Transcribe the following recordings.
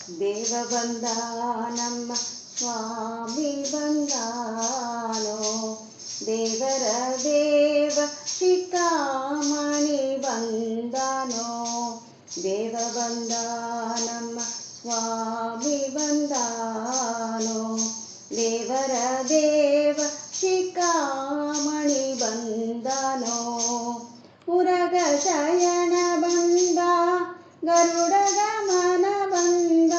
ದೇವ ಬಂದ ನಮ್ಮ ಸ್ವಾಮಿ ಬಂದಾನೋ, ದೇವರ ದೇವ ಶಿಖಾಮಣಿ ಬಂದಾನೋ, ದೇವ ಬಂದ ನಮ್ಮ ಸ್ವಾಮಿ ಬಂದಾನೋ, ದೇವರ ದೇವ ಶಿಖಾಮಣಿ ಬಂದಾನೋ, ಉರಗ ಶಯನ ಬಂದ ಗರುಡ ಗಮನ ಬಂದ,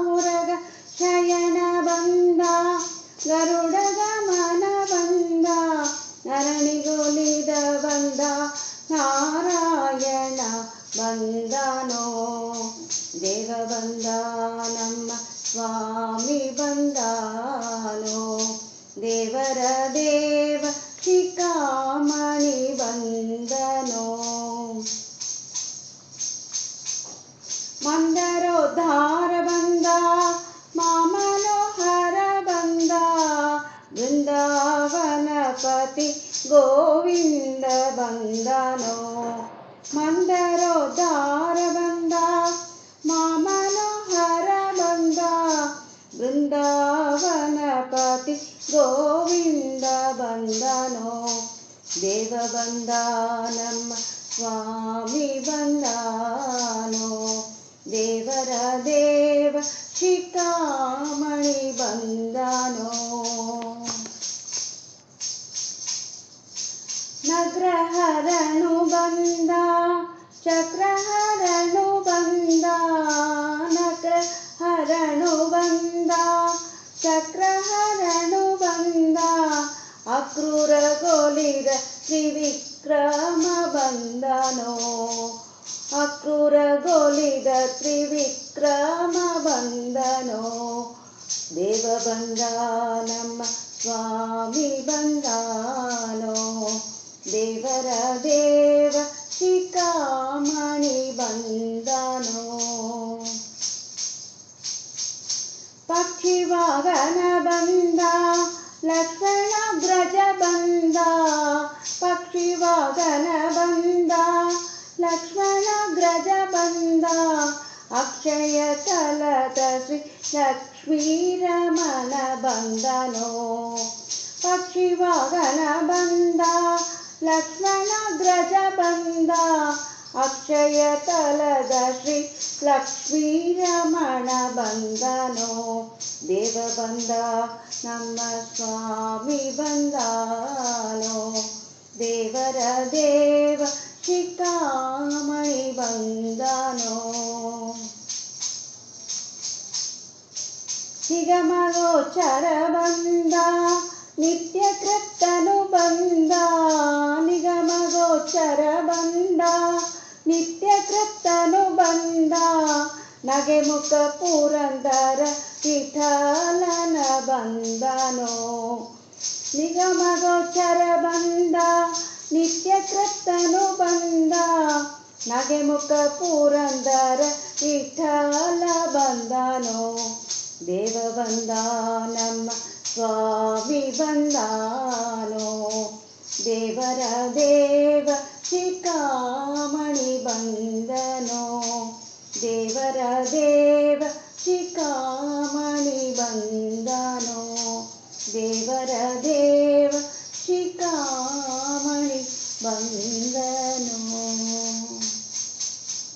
ಉರಗ ಶಯನ ಬಂದ ಗರುಡ ಗಮನ ಬಂದ, ನರಣಿಗೊಲಿದ ಬಂದ ನಾರಾಯಣ ಬಂದನೋ, ದೇವ ಬಂದ ನಮ್ಮ ಸ್ವಾಮಿ ಬಂದಾನೋ, ದೇವರ ದೇವ ಶಿಖಾಮಣಿ ಬಂದನೋ, ಮಂದರೋದ್ಧಾರ ಬಂದ ಮಾಮನೋಹರ ಬಂದ, ಬೃಂದಾವನಪತಿ ಗೋವಿಂದ ಬಂದನೋ, ಮಂದರೋದ್ಧಾರ ಬಂದ ಮಾಮನೋಹರ ಬಂದ, ಬೃಂದಾವನಪತಿ ಗೋವಿಂದ ಬಂದನೋ, ದೇವ ಬಂದ ನಮ್ಮ ಸ್ವಾಮಿ ಬಂದಾನೋ, ದೇವರ ದೇವ ಶಿಖಾಮಣಿ ಬಂದನೋ, ನಗ್ರಹರಣು ಬಂದ ಚಕ್ರಹರಣು ಬಂದ, ನಗ್ರಹರಣು ಬಂದ ಚಕ್ರಹರಣು ಬಂದ, ಅಕ್ರೂರಗೊಲಿದ ತ್ರಿವಿಕ್ರಮ ಬಂದನೋ, ಅಕ್ರೂರಗೊಲಿದ ತ್ರಿವಿಕ್ರಮ ಬಂದನೋ, ದೇವ ಬಂದ ನಮ್ಮ ಸ್ವಾಮಿ ಬಂದಾನೋ, ದೇವರ ದೇವ ಶಿಖಾಮಣಿ ಬಂದನೋ, ಪಕ್ಷಿವಾಗನ ಬಂದ ಲಕ್ಷ್ಮಣಾಗ್ರಜ ಬಂದ, ಪಕ್ಷಿವಾಗನ ಬಂದ ಲಕ್ಷ್ಮಣಾಗ್ರಜ ಬಂದ, ಅಕ್ಷಯ ಕಲದ ಶ್ರೀ ಲಕ್ಷ್ಮೀರಮಣ ಬಂದನೋ, ಪಕ್ಷಿವಾಗನ ಬಂದ ಲಕ್ಷ್ಮಣಾಗ್ರಜ ಬಂದ, ಅಕ್ಷಯ ತಲದ ಶ್ರೀ ಲಕ್ಷ್ಮೀರಮಣ ಬಂದನೋ, ದೇವ ಬಂದ ನಮ್ಮ ಸ್ವಾಮಿ ಬಂದಾನೋ, ದೇವರ ದೇವ ಶಿಖಾಮಣಿ ಬಂದನೋ, ನಿಗಮಗೋಚರ ಬಂದ ನಿತ್ಯ ಕೃತ್ತನು ಬಂದ, ನಿಗಮಗೋಚರ ಬಂದ ನಿತ್ಯ ಕೃತ್ತನು ಬಂದ, ನಗೆಮುಖ ಪುರಂದರ ವಿಠಲನ ಬಂದನೋ, ನಿಗಮಗೋಚರ ಬಂದ ನಿತ್ಯ ಕೃತ್ತನು ಬಂದ, ನಗೆಮುಖ ಪುರಂದರ ವಿಠಲ ಬಂದನೋ, ದೇವ ಬಂದ ನಮ್ಮ ಸ್ವಾಮಿ ಬಂದಾನೋ, ದೇವರ ದೇವ ಶಿಖಾಮಣಿ ಬಂದನೋ, ದೇವರ ದೇವ ಶಿಖಾಮಣಿ ಬಂದ